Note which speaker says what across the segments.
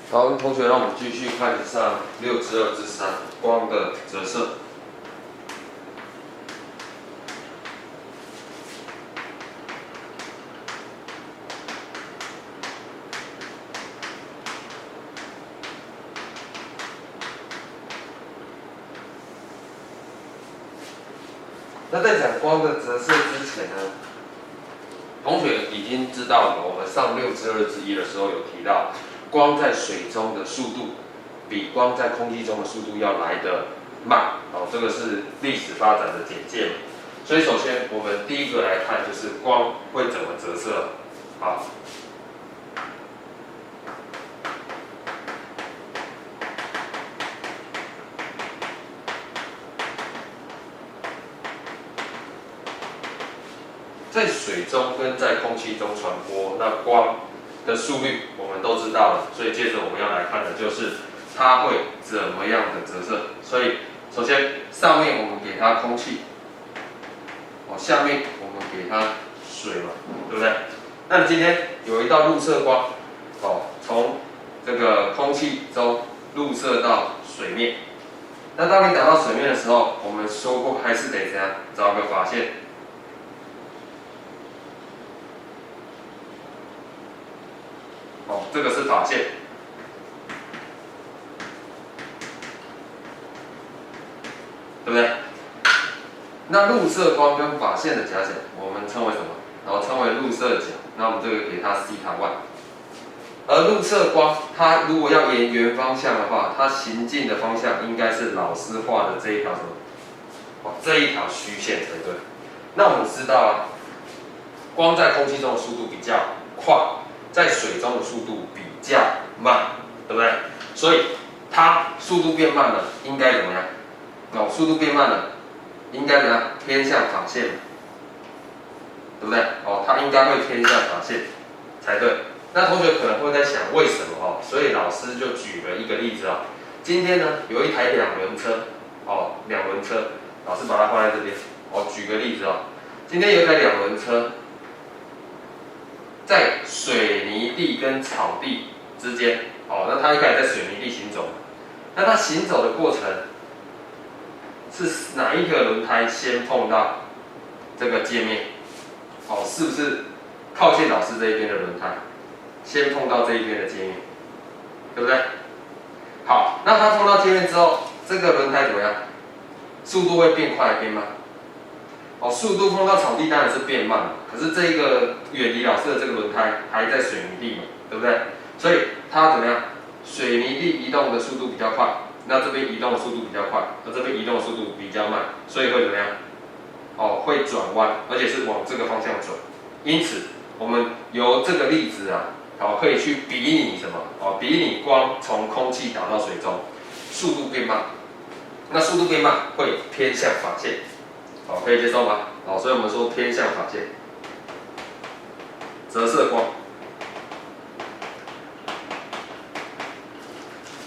Speaker 1: 好，同学，让我们继续开始上6之2之3光的折射。那在讲光的折射之前呢，同学已经知道了，我们上6之2之1的时候有提到，光在水中的速度比光在空气中的速度要来得慢。哦，这个是历史发展的简介嘛。所以首先我们第一个来看就是光会怎么折射。好。在水中跟在空气中传播，那光的速率我们都知道了，所以接着我们要来看的就是它会怎么样的折射。所以首先上面我们给它空气，下面我们给它水嘛，对不对？那你今天有一道入射光，从这个空气中入射到水面，那当你打到水面的时候，我们说过还是得怎样找个发线。这个是发线，对不对？那入射光跟发线的夹角，我们称为什么？称为入射角。那我们这个给它西塔 1。而入射光，它如果要沿原方向的话，它行进的方向应该是老师画的这一条什么？这一条虚线才对。那我们知道啊，光在空气中的速度比较快，在水中的速度比较慢，对不对？所以它速度变慢了，应该怎么样？速度变慢了，应该怎样？偏向发线，对不对？它应该会偏向发线才对。那同学可能会在想，为什么？所以老师就举了一个例子啊。今天呢，有一台2轮车，2轮车，老师把它放在这边。举个例子啊，今天有一台2轮车，在水泥地跟草地之间，那它一开始在水泥地行走，那它行走的过程是哪一个轮胎先碰到这个界面？是不是靠近老师这一边的轮胎先碰到这一边的界面，对不对？好，那它碰到界面之后，这个轮胎怎么样？速度会变快还是变慢？速度碰到草地当然是变慢了，可是这一个远离老师的这个轮胎还在水泥地嘛，对不对？所以它怎么样？水泥地移动的速度比较快，那这边移动的速度比较快，而这边移动的速度比较慢，所以会怎么样？会转弯，而且是往这个方向转。因此，我们由这个例子啊，可以去比拟什么？比拟光从空气打到水中，速度变慢。那速度变慢会偏向发线，可以接受吗？所以我们说偏向发线，折射光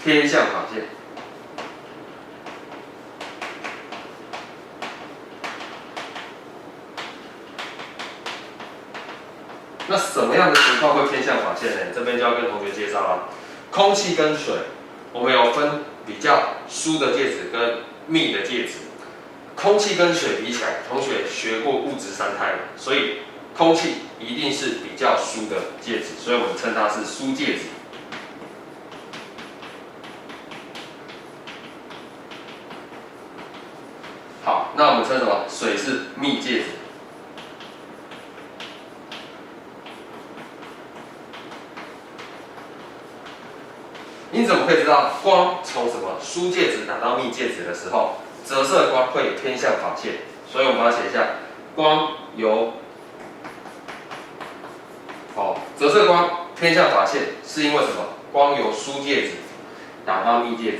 Speaker 1: 偏向发线。那什么样的情况会偏向发线呢？这边就要跟同学介绍了。空气跟水，我们有分比较疏的介质跟密的介质。空气跟水比起来，同学学过物质3态，所以空气一定是比较疏的介质，所以我们称它是疏介质。好，那我们称什么？水是密介质。因此我们可以知道，光从什么疏介质打到密介质的时候，折射光会偏向发线，所以我们把它写一下，光由折射光偏向发线，是因为什么？光由疏介质打到密介质，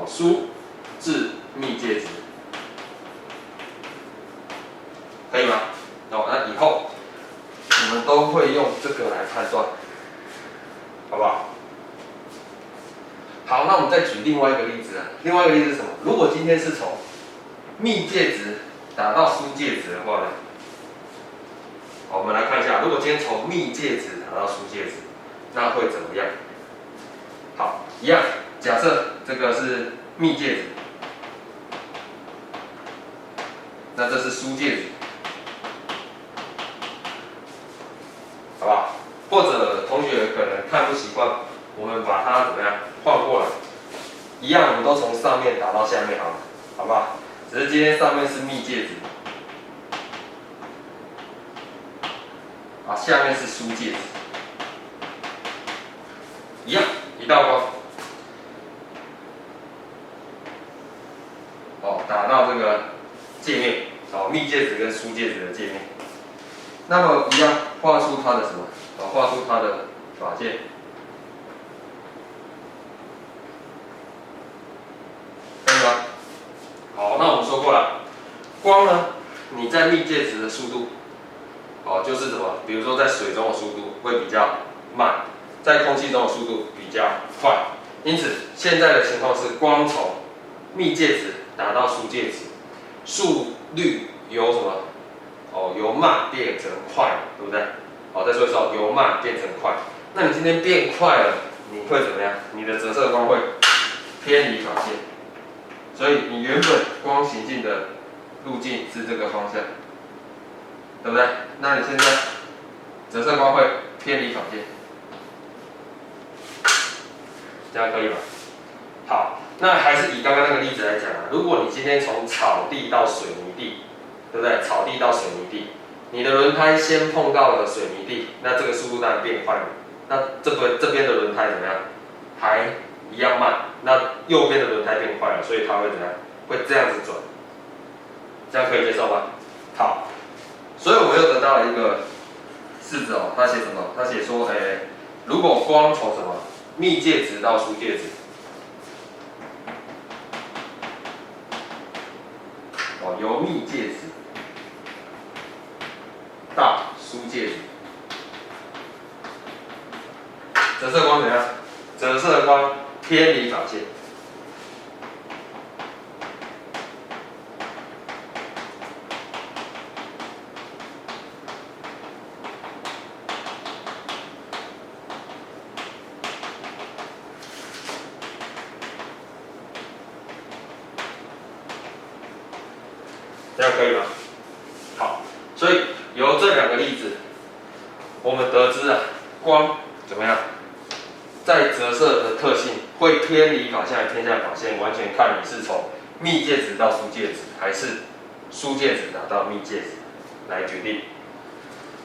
Speaker 1: 疏至密介质，可以吗？那以后我们都会用这个来判断，好不好？好，那我们再举另外一个例子啊。另外一个例子是什么？如果今天是从密介质打到疏介质的话呢？我们来看一下，如果今天从密介质打到疏介质，那会怎么样？好，一样，假设这个是密介质，那这是疏介质，好不好？或者同学可能看不习惯，我们把它怎么样换过来，一样，我们都从上面打到下面好了，好不好？只是今天上面是密介质，啊，下面是疏介质，一样，一道光，哦，打到这个界面，哦，密介质跟疏介质的界面。那么一样画出它的什么？画出它的法界。可以吗？好，那我们说过了，光呢，你在密介质的速度，哦，就是什么？比如说在水中的速度会比较慢，在空气中的速度比较快。因此，现在的情况是光从密介质打到疏介质，速率由什么？哦，由慢变成快，对不对？好，再说一次，由慢变成快。那你今天变快了，你会怎么样？你的折射光会偏离法线，所以你原本光行进的路径是这个方向，对不对？那你现在折射光会偏离法线，这样可以吗？好，那还是以刚刚那个例子来讲啊，如果你今天从草地到水泥地，对不对？草地到水泥地，你的轮胎先碰到了水泥地，那这个速度当然变快了。那这边的轮胎怎么样？还一样慢。那右边的轮胎变快了，所以它会怎么样？会这样子转。这样可以接受吗？好，所以我们又得到了一个式子哦，它写什么？它写说，如果光从什么密介质到疏介质，哦，由密介质到疏介质，折射光怎样？折射光偏离法线。这样可以吗？好，所以由这两个例子，我们得知啊，光怎么样，在折射的特性会偏离法线还是偏向法线，完全看你是从密介质到疏介质，还是疏介质达到密介质来决定。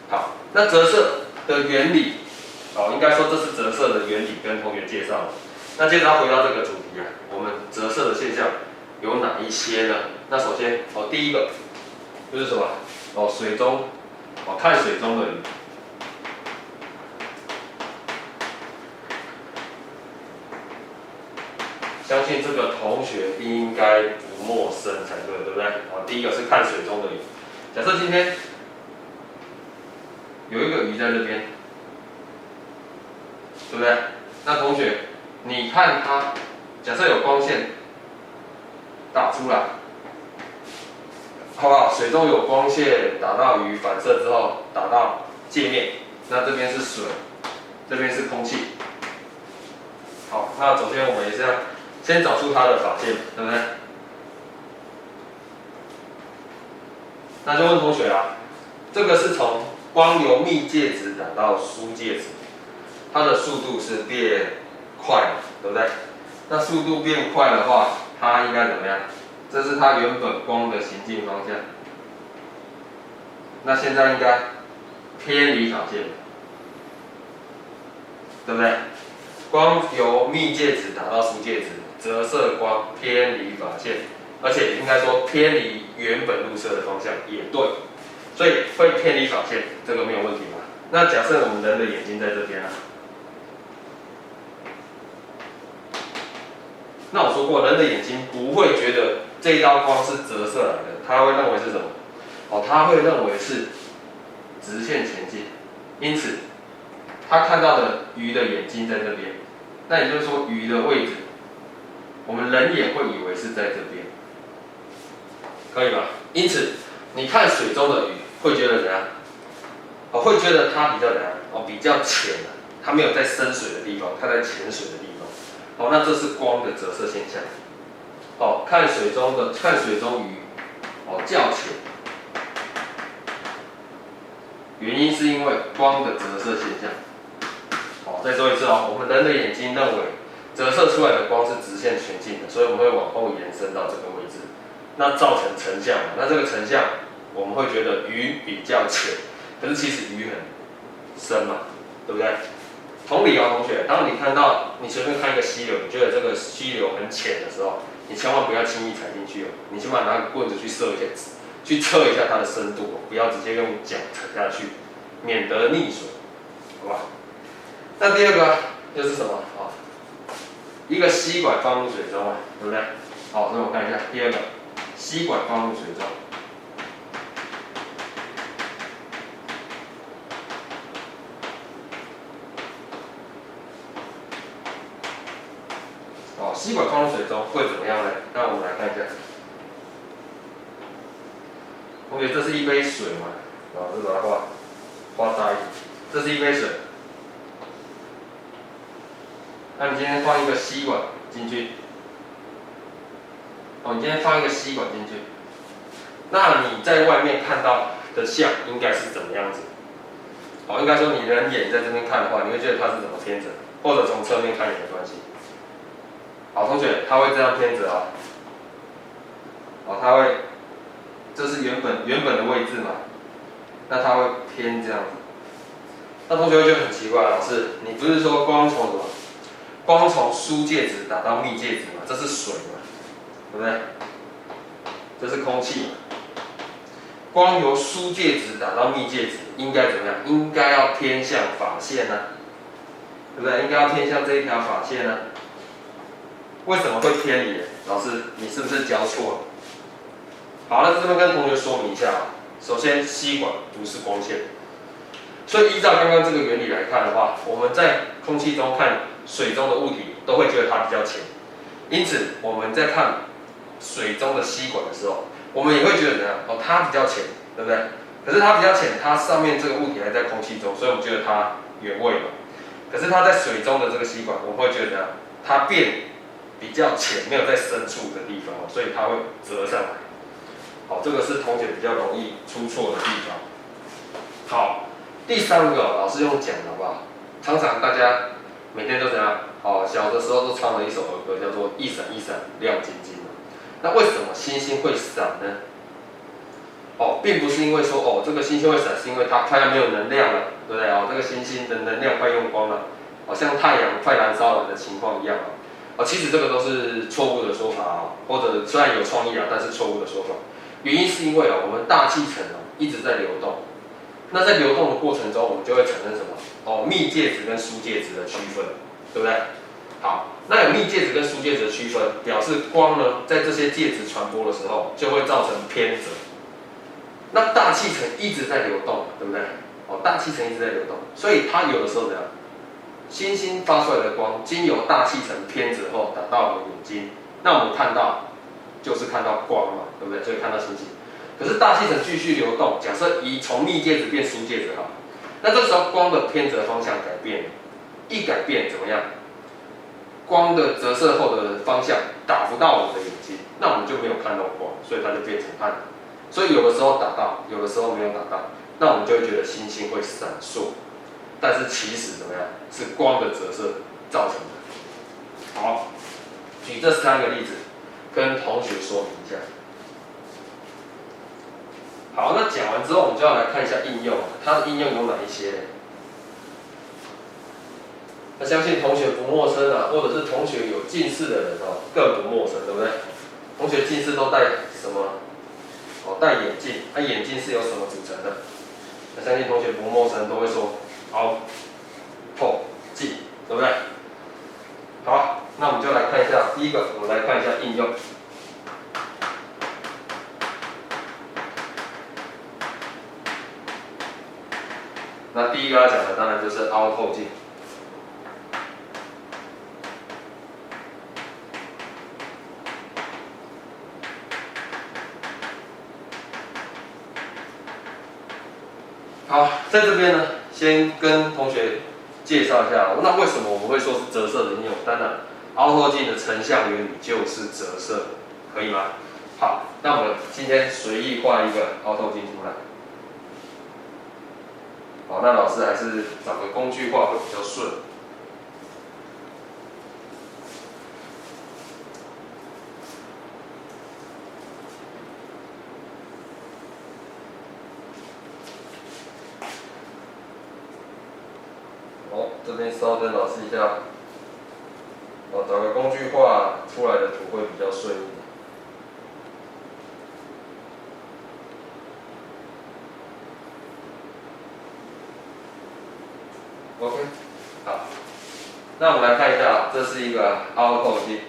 Speaker 1: 好，那折射的原理，哦，应该说这是折射的原理，跟同学介绍了。那接着要回到这个主题啊，我们折射的现象有哪一些呢？那首先，哦，第一个就是什么？哦，水中，哦，看水中的鱼。相信这个同学应该不陌生才对，对不对？哦，第一个是看水中的鱼。假设今天有一个鱼在这边，对不对？那同学，你看它，假设有光线打出来。好不好？水中有光线打到鱼，反射之后打到界面，那这边是水，这边是空气。好，那首先我们也是要先找出它的法线，对不对？那就问同学啊，这个是从光由密介质打到疏介质，它的速度是变快了，对不对？那速度变快的话，它应该怎么样？这是它原本光的行进方向，那现在应该偏离法线，对不对？光由密介质打到疏介质，折射光偏离法线，而且应该说偏离原本路射的方向也对，所以会偏离法线，这个没有问题吧？那假设我们人的眼睛在这边啊，那我说过，人的眼睛不会觉得这一道光是折射来的，他会认为是什么？哦，他会认为是直线前进，因此他看到的鱼的眼睛在这边，那也就是说鱼的位置，我们人眼会以为是在这边，可以吧？因此你看水中的鱼会觉得怎样？哦，会觉得它比较怎样？哦，比较浅的，它没有在深水的地方，它在浅水的地方。好，那这是光的折射现象。哦，看水中鱼，哦较浅，原因是因为光的折射现象。好，再说一次哦，我们人的眼睛认为折射出来的光是直线前进的，所以我们会往后延伸到这个位置，那造成成像。那这个成像，我们会觉得鱼比较浅，可是其实鱼很深嘛，对不对？同理哦，同学，当你看到你随便看一个溪流，你觉得这个溪流很浅的时候，你千万不要轻易踩进去哦，你起码拿个棍子去测一下，去测一下它的深度哦，不要直接用脚踩下去，免得溺水，好吧？那第二个又是什么啊？一个吸管放入水中啊，对不对？好，那我看一下第二个，吸管放入水中。哦，吸管放入水中会怎么样呢？那我们来看一下。同学，这是一杯水嘛？老师把它画大一点，这是一杯水。那你今天放一个吸管进去，哦，你今天放一个吸管进去，那你在外面看到的像应该是怎么样子？哦，应该说你人眼在这边看的话，你会觉得它是怎么偏着，或者从侧面看也没关系。好，同学，它会这样偏着啊，哦，它会，这是原本的位置嘛，那它会偏这样子。那同学会觉得很奇怪，老师，你不是说光从什么？光从输介质打到密介质嘛，这是水嘛，对不对？这是空气嘛。光由输介质打到密介质，应该怎么样？应该要偏向法线呢，对不对？应该要偏向这一条法线呢。为什么会偏离？老师，你是不是教错了？好，那这边跟同学说明一下啊。首先，吸管不是光线，所以依照刚刚这个原理来看的话，我们在空气中看水中的物体都会觉得它比较浅，因此我们在看水中的吸管的时候，我们也会觉得怎样？哦，它比较浅，对不对？可是它比较浅，它上面这个物体还在空气中，所以我们觉得它原位嘛。可是它在水中的这个吸管，我们会觉得怎样？它变比较浅，没有在深处的地方，所以它会折上来。好，这个是同学比较容易出错的地方。好，第三个老师用讲的好不好？常常大家每天都怎样？哦，小的时候都唱了一首儿歌，叫做“一闪一闪亮晶晶”嘛。那为什么星星会闪呢？哦，并不是因为说哦这个星星会闪，是因为它快要没有能量了，对不对？哦，这个星星的能量快用光了，好像太阳快燃烧了的情况一样啊。哦，其实这个都是错误的说法啊，或者虽然有创意啊，但是错误的说法。原因是因为我们大气层一直在流动，那在流动的过程中，我们就会产生什么？哦，密介质跟疏介质的区分，对不对？好，那有密介质跟疏介质的区分，表示光呢在这些介质传播的时候，就会造成偏折。那大气层一直在流动，对不对？哦，大气层一直在流动，所以它有的时候怎样？星星发出来的光经由大气层偏折后打到我们眼睛，那我们看到就是看到光嘛，对不对？所以看到星星。可是大气层继续流动，假设从密介质变疏介质好，那这时候光的偏折方向改变了，一改变怎么样？光的折射后的方向打不到我们的眼睛，那我们就没有看到光，所以它就变成暗。所以有的时候打到，有的时候没有打到，那我们就会觉得星星会闪烁，但是其实怎么样？是光的折射造成的。好，举这3个例子跟同学说明一下。好，那讲完之后，我们就要来看一下应用，它的应用有哪一些呢？那相信同学不陌生啊，或者是同学有近视的人哦，更不陌生，对不对？同学近视都戴什么？哦，戴眼镜。那眼镜是由什么组成的？那相信同学不陌生，都会说凹、透、镜，对不对？好，那我们就来看一下第一个，我们来看一下应用。那第一个要讲的当然就是凹透镜。好，在这边呢，先跟同学介绍一下，那为什么我们会说是折射的应用？当然，凹透镜的成像原理就是折射，可以吗？好，那我们今天随意画一个凹透镜出来。好，那老师还是找个工具画会比较顺。这边稍等老师一下，找个工具画出来的图会比较顺一点。OK， 好，那我们来看一下，这是一个凹透镜。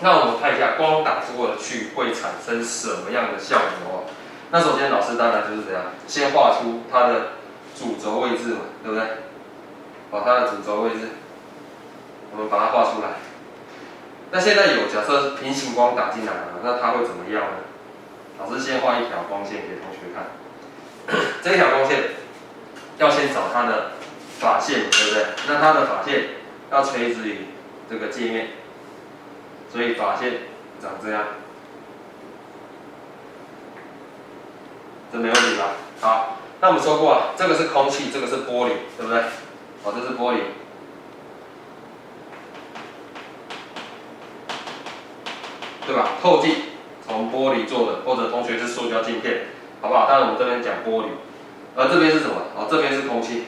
Speaker 1: 那我们看一下光打过去会产生什么样的效果？那首先老师当然就是怎样，先画出它的主轴位置嘛，对不对？它的主轴位置，我们把它画出来。那现在有假设平行光打进来了，那它会怎么样呢？老师先画一条光线给同学看，这一条光线要先找它的发线，对不对？那它的发线要垂直于这个界面。所以发线长这样，这没问题吧？好，那我们说过啊，这个是空气，这个是玻璃，对不对？这是玻璃，对吧？透镜从玻璃做的，或者同学是塑胶镜片，好不好？当然我们这边讲玻璃，而这边是什么？这边是空气。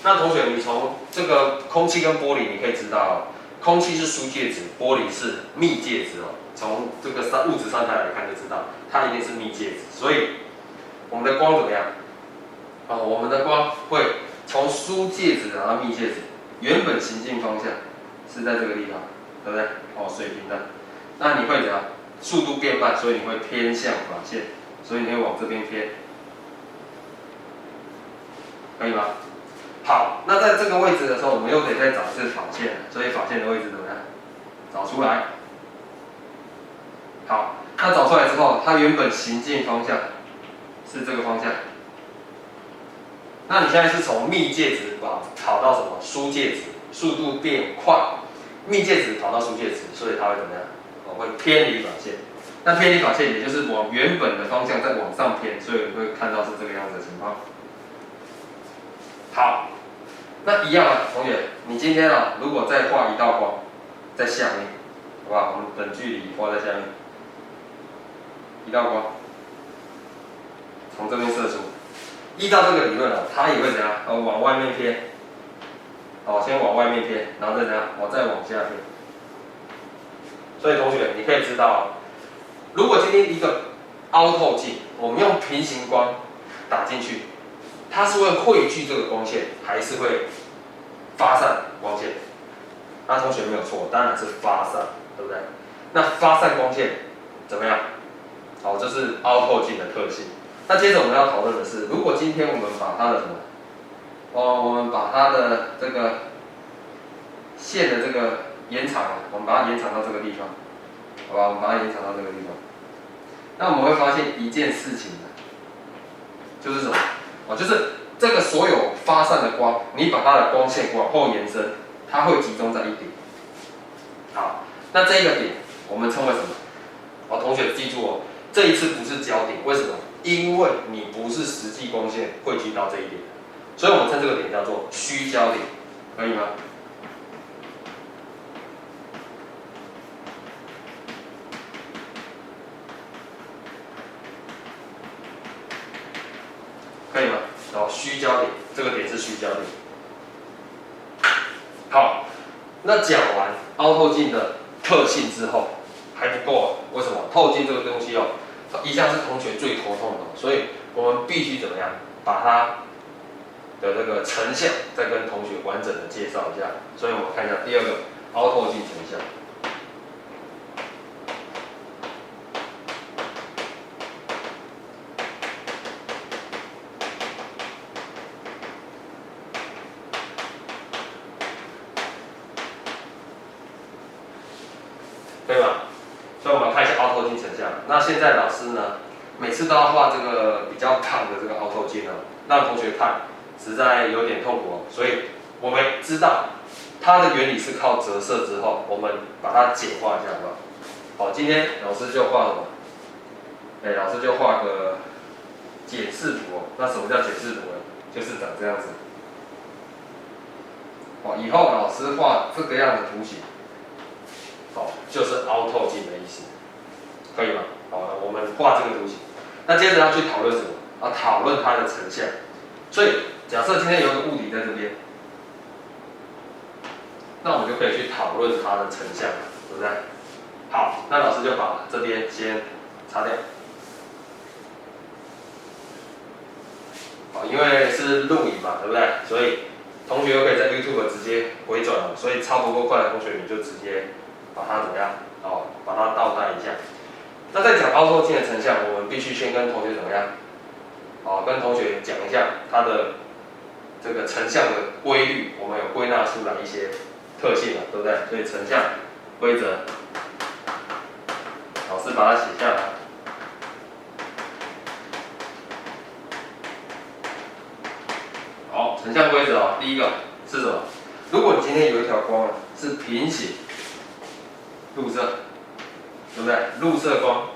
Speaker 1: 那同学，你从这个空气跟玻璃，你可以知道，空气是疏介质，玻璃是密介质哦。从这个物质上态来看就知道，它一定是密介质。所以我们的光怎么样？我们的光会从疏介质到密介质，原本行进方向是在这个地方，对不对？水平的。那你会怎样？速度变慢，所以你会偏向发线，所以你会往这边偏，可以吗？好，那在这个位置的时候，我们又得再找一次发线，所以发线的位置怎么样？找出来。好，那找出来之后，它原本行进方向是这个方向。那你现在是从密介质跑到什么？疏介质，速度变快。密介质跑到疏介质，所以它会怎么样？会偏离发线。那偏离发线也就是往原本的方向再往上偏，所以你会看到是这个样子的情况。好。那一样啊，同学，你今天如果再画一道光在下面，好不好？我们等距离画在下面，一道光从这边射出，依照这个理论它也会怎样？往外面偏，先往外面偏，然后再怎样？再往下偏。所以同学，你可以知道，如果今天一个凹透镜，我们用平行光打进去。它是会汇聚这个光线，还是会发散光线？那同学没有错，当然是发散，对不对？那发散光线怎么样？这是凹透镜的特性。那接着我们要讨论的是，如果今天我们把它的什么？我们把它的这个线的这个延长，我们把它延长到这个地方，好吧？我们把它延长到这个地方。那我们会发现一件事情就是什么？就是这个所有发散的光，你把它的光线往后延伸，它会集中在一点。好，那这一个点我们称为什么？同学记住哦，这一次不是焦点，为什么？因为你不是实际光线汇聚到这一点，所以我们称这个点叫做虚焦点，可以吗？可以吗？虚焦点，这个点是虚焦点。好，那讲完凹透镜的特性之后，还不够为什么？透镜这个东西一向是同学最头痛的，所以我们必须怎么样？把它的这个成像再跟同学完整的介绍一下。所以我们看一下第二个凹透镜成像。对吧？凹透镜成像。那现在老师呢，每次都要画这个比较胖的这个凹透镜哦，让同学看，实在有点痛苦哦。所以我们知道它的原理是靠折射之后，我们把它简化一下，好不好？好，今天老师就画什么？老师就画个检视图哦。那什么叫检视图呢？就是长这样子。好，以后老师画这个样的图形，好，就是凹透镜的意思，可以吗？好，我们画这个图形。那接着要去讨论什么？要讨论它的成像。所以假设今天有一个物体在这边，那我们就可以去讨论它的成像，对不对？好，那老师就把这边先擦掉。好，因为是录影嘛，对不对？所以同学又可以在 YouTube 直接回转了，所以超不够快的同学你就直接把它怎么样？哦，把它倒带一下。那在讲凹透镜的成像，我们必须先跟同学怎么样？哦，跟同学讲一下它的这个成像的规律，我们有归纳出来一些特性了，对不对？所以成像规则，老师把它写下来。好，成像规则哦，第一个是什么？如果你今天有一条光是平行入射，对不对？入射光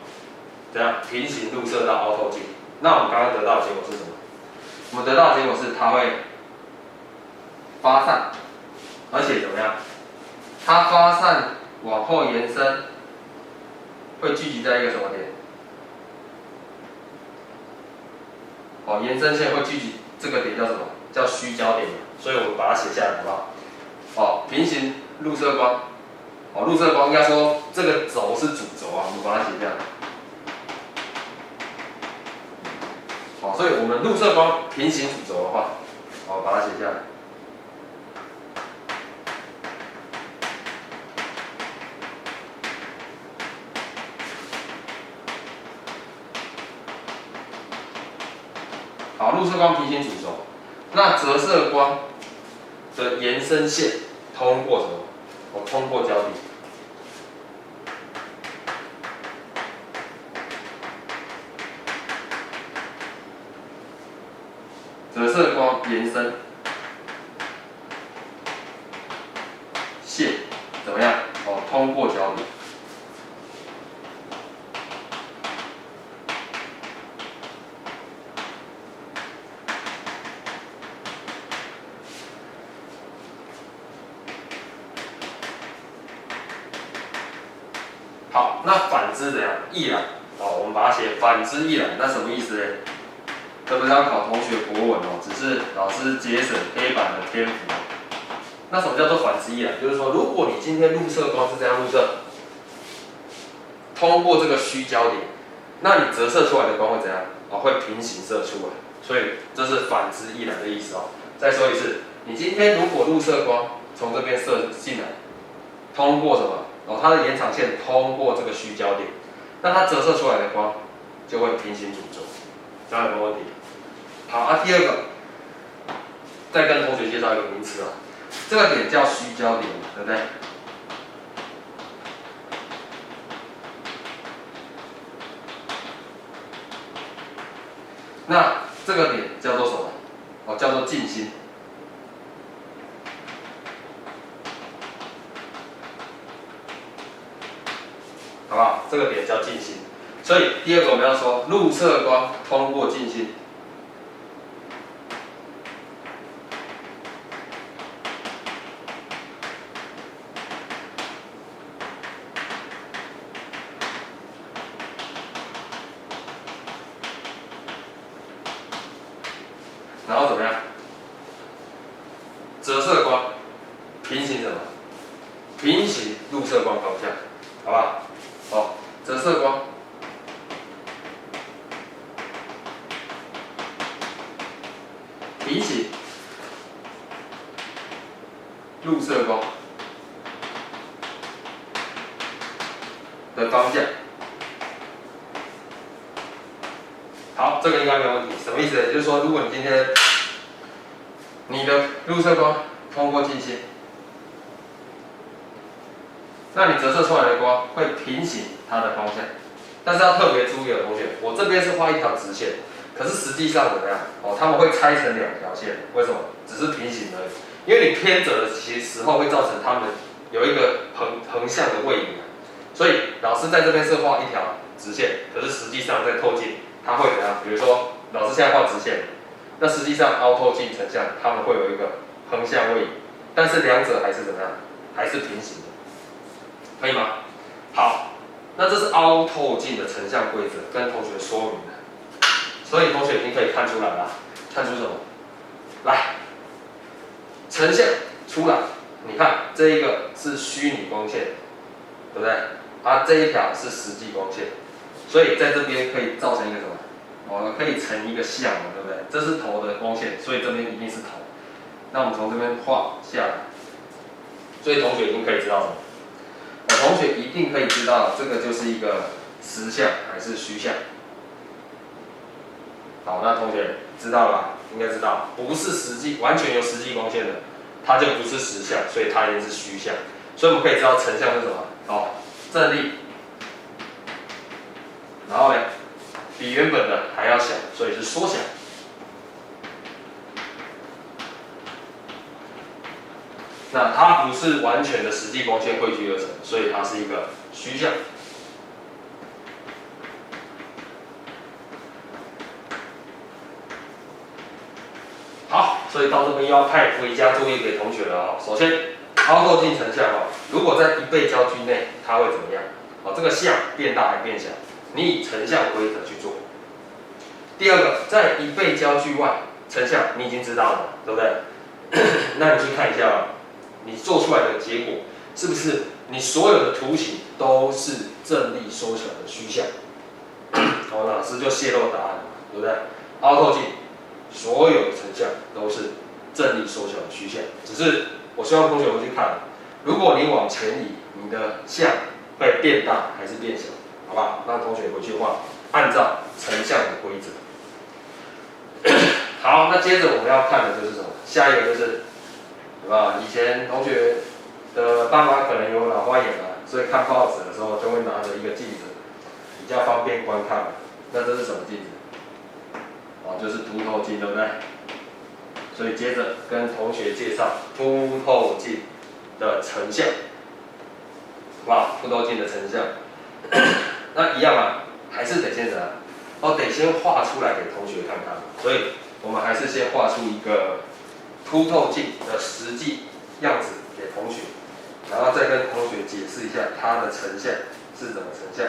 Speaker 1: 怎样？平行入射到凹透镜，那我们刚刚得到的结果是什么？我们得到的结果是它会发散，而且怎么样？它发散往后延伸，会聚集在一个什么点？哦，延伸线会聚集这个点叫什么？叫虚焦点。所以我们把它写下来，好不好？哦，平行入射光，哦，入射光应该说这个轴是主轴啊，我们把它写下来。好，所以我们入射光平行主轴的话，好，把它写下来。好，入射光平行主轴，那折射光的延伸线通过什么？我通过焦点。折射光延伸线怎么样？哦，通过焦点。好，那反之怎样？亦然。哦，我们把它写反之亦然，那什么意思呢？这不是要考同学国文哦，只是老师节省黑板的篇幅。那什么叫做反之亦然？就是说，如果你今天入射光是这样入射，通过这个虚焦点，那你折射出来的光会怎样？哦，会平行射出来。所以这是反之亦然的意思哦。再说一次，你今天如果入射光从这边射进来，通过什么？哦，它的延长线通过这个虚焦点，那它折射出来的光就会平行主轴，这样有没有问题？好啊，第二个，再跟同学介绍一个名词啊，这个点叫虚焦点，对不对？那这个点叫做什么？哦，叫做近心。好不好？这个点叫近心。所以第二个我们要说，入射光通过近心。然后怎么样？折射光平行什么？平行入射光方向，好不好？好，折射光平行入射光的方向。好，这个应该没有问题。什么意思呢？就是说，如果你今天你的入射光通过近心，那你折射出来的光会平行它的方向。但是要特别注意的同学，我这边是画一条直线，可是实际上怎么样？哦，他们会拆成两条线，为什么？只是平行而已，因为你偏折的时候会造成他们有一个横向的位移，所以老师在这边是画一条直线，可是实际上在透镜它会怎样？比如说老师现在画直线，那实际上凹透镜成像它们会有一个横向位移，但是两者还是怎么样？还是平行的，可以吗？好，那这是凹透镜的成像规则，跟同学说明的，所以同学已经可以看出来了，看出什么？来，成像出来，你看这一个是虚拟光线，对不对？啊，这一条是实际光线，所以在这边可以造成一个什么？哦，可以成一个像嘛，对不对？这是头的光线，所以这边一定是头。那我们从这边画下来，所以同学一定可以知道什么？同学一定可以知道这个就是一个实像还是虚像。好，那同学知道了吧？应该知道，不是实际完全由实际光线的，它就不是实像，所以它一定是虚像。所以我们可以知道成像是什么？哦，正力，然后呢，比原本的还要小，所以是缩小。那它不是完全的实际光线汇聚而成，所以它是一个虚像。好，所以到这边又要派回家作业给同学了哦。首先，凹透镜成像哦，如果在1倍焦距内，它会怎么样？哦，这个像变大还变小？你以成像规则去做。第二个，在1倍焦距外成像，你已经知道了，对不对？那你去看一下哦，你做出来的结果是不是你所有的图形都是正力缩小的虚像？哦，老师就泄露答案了，对不对？凹透镜所有的成像都是正力缩小的虚像，只是我希望同学回去看，如果你往前移，你的像会变大还是变小？好不好？让同学回去画，按照成像的规则。好，那接着我们要看的就是什么？下一个就是，对吧？以前同学的爸妈可能有老花眼啊，所以看报纸的时候就会拿着一个镜子，比较方便观看。那这是什么镜子？哦，就是凸透镜，对不对？所以接着跟同学介绍凸透镜的成像，好不好？凸透镜的成像，那一样啊，还是得先怎样？哦，得先画出来给同学看看。所以我们还是先画出一个凸透镜的实际样子给同学，然后再跟同学解释一下它的成像是怎么成像。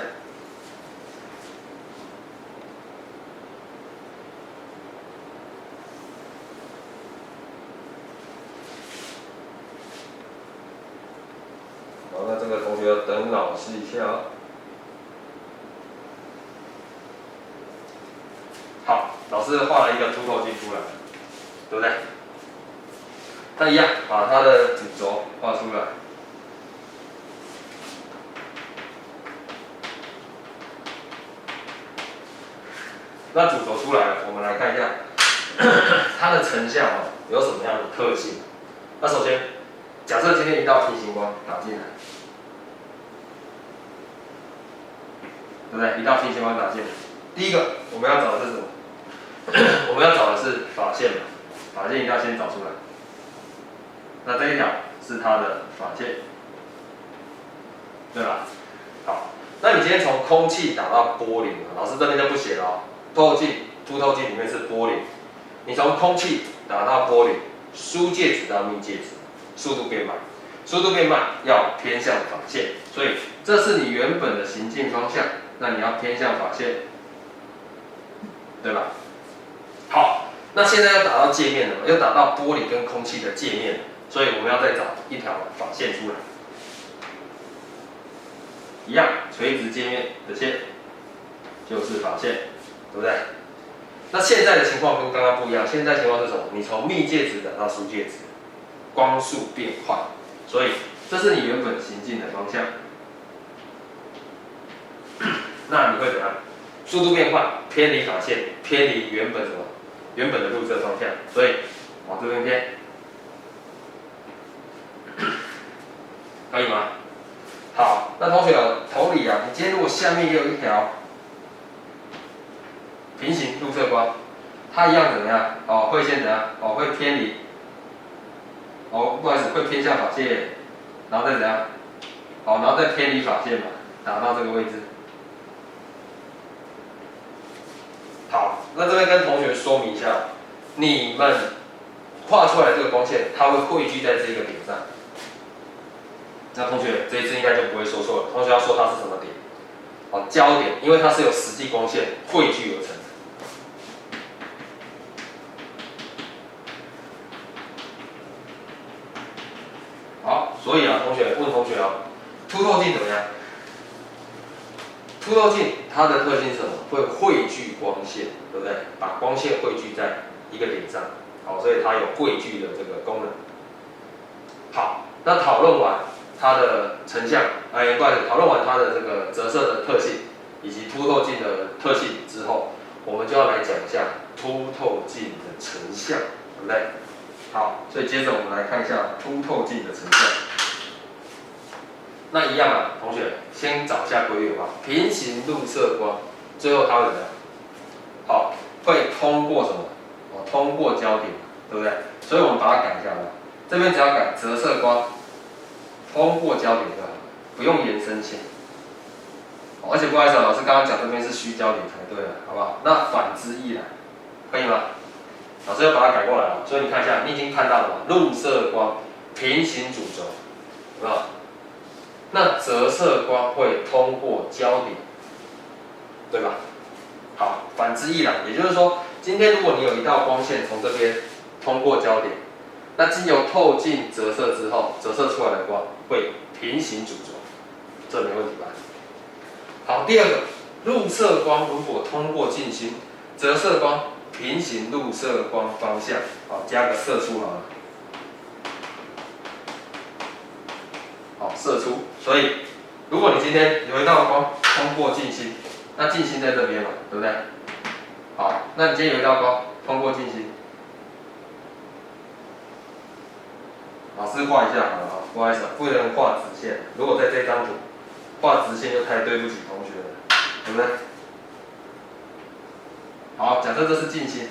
Speaker 1: 好，那这个同学要等老师一下哦。好，老师画了一个凸透镜出来，对不对？那一样把它的主轴画出来。那主轴出来了，我们来看一下它的成像哦有什么样的特性。那首先，假设今天一道平行光打进来，对不对？一道平行光打进来，第一个我们要找的是什么？我们要找的是法线嘛，法线一定要先找出来。那这一条是它的法线，对吧？好，那你今天从空气打到玻璃，老师这边就不写了哦。凸透镜里面是玻璃，你从空气打到玻璃，输介质到密介质，速度变慢，速度变慢要偏向法线，所以这是你原本的行进方向，那你要偏向法线，对吧？好，那现在要打到界面了，要打到玻璃跟空气的界面，所以我们要再找一条法线出来，一样垂直界面的线就是法线，对不对？那现在的情况跟刚刚不一样，现在情况是什么？你从密介质打到输介质，光速变快，所以这是你原本行进的方向。那你会怎样？速度变快，偏离法线，偏离原本什么？原本的路色方向，所以往这边偏，可以吗？好，那同学同理啊，你今天如果下面也有一条平行入射光，它一样怎么样？哦，会先怎样？哦，会偏离，哦，不好意思，会偏向法线，然后再怎样？好，然后再偏离法线嘛，打到这个位置。好，那这边跟同学说明一下，你们画出来这个光线，它会汇聚在这个点上。那同学这一次应该就不会说错了，同学要说它是什么点？哦，焦点，因为它是由实际光线汇聚而成的。好，所以啊，同学问同学啊，凸透镜怎么样？凸透镜它的特性是什么？会汇聚光线，对不对？把光线汇聚在一个点上，好，所以它有汇聚的这个功能。好，那讨论完它的成像，不好意思，讨论完它的这个折射的特性以及凸透镜的特性之后，我们就要来讲一下凸透镜的成像，对不对？好，所以接着我们来看一下凸透镜的成像。那一样啊，同学先找一下规律吧。平行入射光，最后它会怎么样？好，会通过什么？哦，通过焦点，对不对？所以我们把它改一下吧。这边只要改折射光通过焦点就好，不用延伸线。而且不好意思，老师刚刚讲这边是虚焦点才对的，好不好？那反之亦然，可以吗？老师要把它改过来了，所以你看一下，你已经看到了嘛？入射光平行主轴，有没有？那折射光会通过焦点，对吧？好，反之亦然，也就是说，今天如果你有一道光线从这边通过焦点，那经由透镜折射之后，折射出来的光会平行主轴，这没问题吧？好，第二个，入射光如果通过镜芯，折射光平行入射光方向，好，加个射出好了。好，射出。所以，如果你今天有一道光通过镜芯，那镜芯在这边嘛，对不对？好，那你今天有一道光通过镜芯，老师画一下好了啊，不好意思，不能画直线。如果在这张图画直线就太对不起同学了，对不对？好，假设这是镜芯，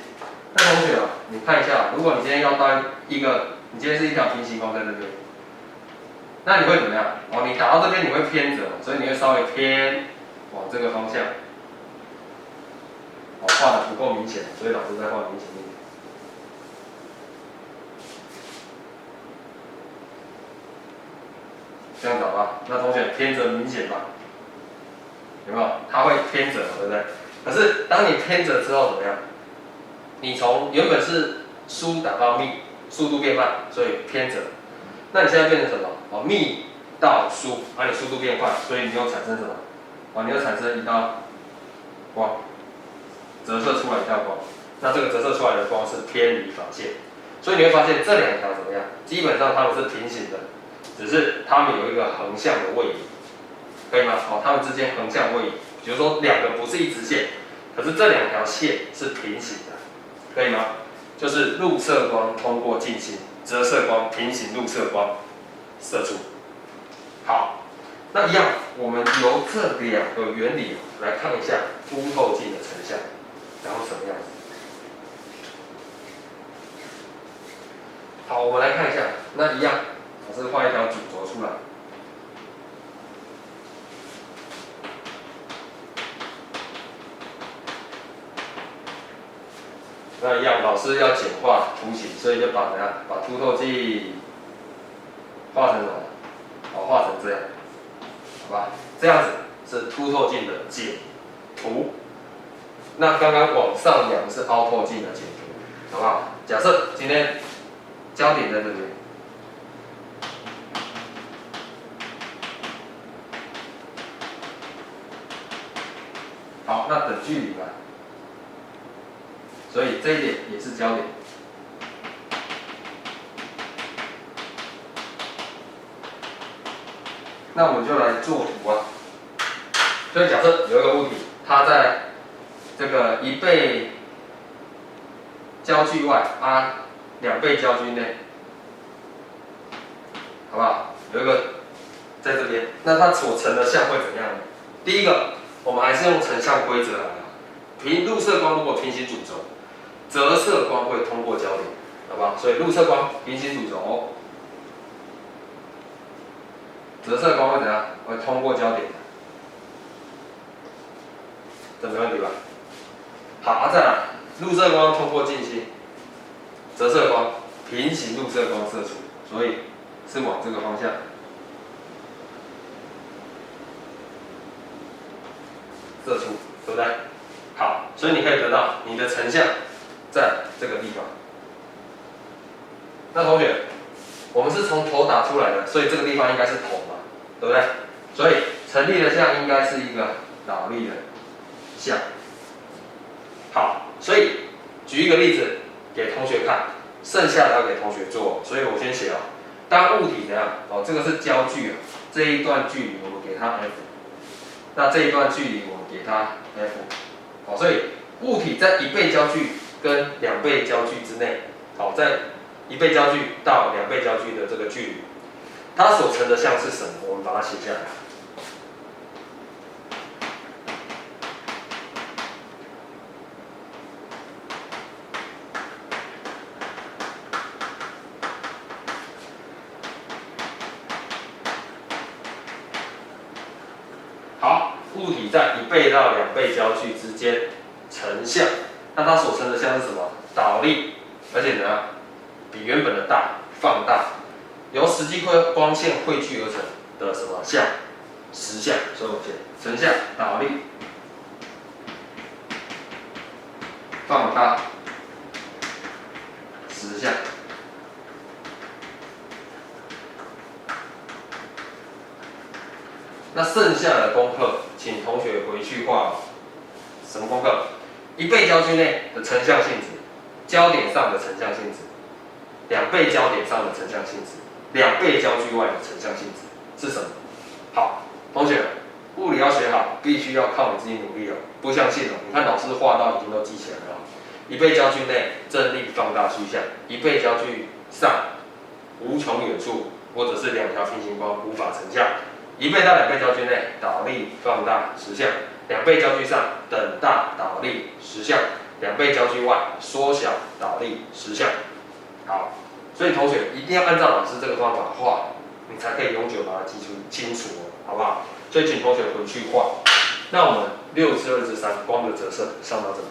Speaker 1: 那同学啊，你看一下，如果你今天要到一个，你今天是一条平行光在这边。那你会怎么样？哦，你打到这边你会偏折，所以你会稍微偏往这个方向。哦，画的不够明显，所以老师再画明显一点。这样子好吧？那同学偏折明显吧？有没有？它会偏折，对不对？可是当你偏折之后怎么样？你从原本是疏打到密，速度变慢，所以偏折。那你现在变成什么？哦，密到疏，你速度变快，所以你又产生什么？哦，你又产生一道光，折射出来一道光。那这个折射出来的光是偏离法线，所以你会发现这两条怎么样？基本上它们是平行的，只是它们有一个横向的位移，可以吗？哦，它们之间横向位移，比如说两个不是一直线，可是这两条线是平行的，可以吗？就是入射光通过镜芯，折射光平行入射光射出。好，那一样，我们由这两个原理来看一下凸透镜的成像，然后什么样子。好，我们来看一下，那一样，老师画一条主轴出来。那一样，老师要简化图形，所以就把怎样，把凸透镜画成什么？好，画成这样，好吧？这样子是凸透镜的简图。那刚刚往上扬是凹透镜的简图，好不好？假设今天焦点在这边，好，那等距离嘛，所以这一点也是焦点。那我们就来做图啊。所以假设有一个物体，它在这个1倍焦距外，2倍焦距内，好不好？有一个在这边，那它所成的像会怎样呢？第一个，我们还是用成像规则来。入射光如果平行主轴，折射光会通过焦点，好不好？所以入射光平行主轴，折射光会怎样？会通过焦点，这没问题吧？好，再来，入射光通过近心，折射光平行入射光射出，所以是往这个方向射出，对不对？好，所以你可以得到你的成像在这个地方。那同学，我们是从头打出来的，所以这个地方应该是头嘛，对不对？所以成立的像应该是一个倒立的像。好，所以举一个例子给同学看，剩下的要给同学做，所以我先写哦。当物体怎样？哦，这个是焦距啊，这一段距离我们给它 f， 那这一段距离我们给它 f， 好，所以物体在1倍焦距跟2倍焦距之内，好，在1倍焦距到2倍焦距的这个距离，它所成的像是什么？我们把它写下来。好，物体在1倍到2倍焦距之间成像，那它所成的像是什么？倒立，而且呢，比原本的大，放大，由实际光线汇聚而成的什么像？实像，所以我写成像、倒立、放大、实像。那剩下的功课，请同学回去画什么功课？1倍焦距内的成像性质，焦点上的成像性质，2倍焦点上的成像性质，2倍焦距外的成像性质是什么？好，同学，物理要学好，必须要靠你自己努力哦。不相信哦，你看老师画到已经都记起来了哦。1倍焦距内正力放大虚像，1倍焦距上无穷远处，或者是2条平行光无法成像。1倍到2倍焦距内倒立放大实像，2倍焦距上等大倒立实像，2倍焦距外缩小倒立实像。好，所以同学一定要按照老师这个方法画，你才可以永久把它记清楚哦，好不好？所以请同学回去画。那我们6之2之3光的折射上到这里。